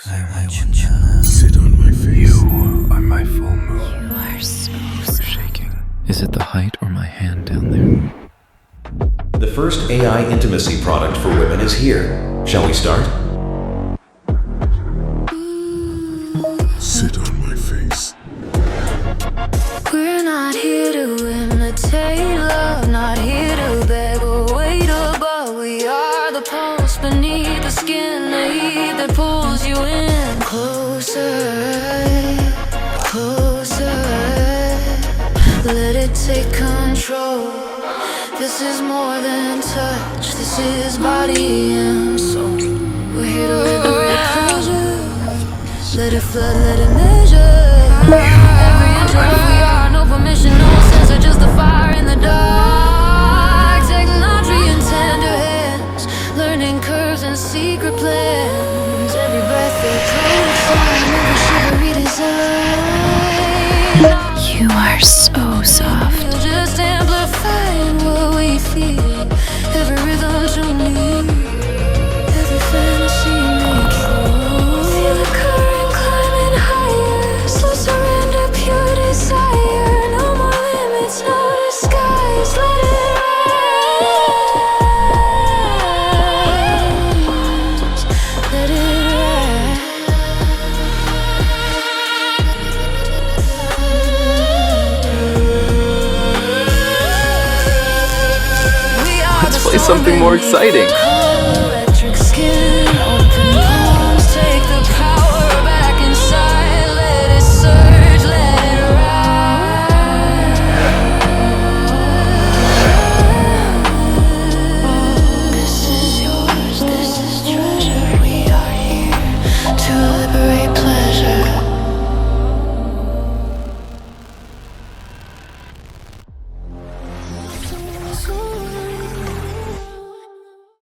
I want you now. Sit on my face. You are my full moon. You are so Shaking. Is it the height or my hand down there? The first AI intimacy product for women is here. Shall we start? Sit on my face. We're not here to imitate love, not here to beg or wait above. We are the pulse beneath the skin, the heat that pulls you in. Closer, closer, let it take control. This is more than touch, this is body and soul. We're here to liberate pleasure. Let it flood, let it measure. Every inch of what we are, no permission, no censor, just the fire in the dark. Technology in tender hands, learning curves and secret plans. Every breath a coded sign, every shiver redesign. You are so soft. You're just amplifying what we feel. Every rhythm to me, every fantasy made true. Feel the current climbing higher, so surrender pure desire. No more limits, no disguise. Let it rise, let it rise. We are Let's play something more exciting.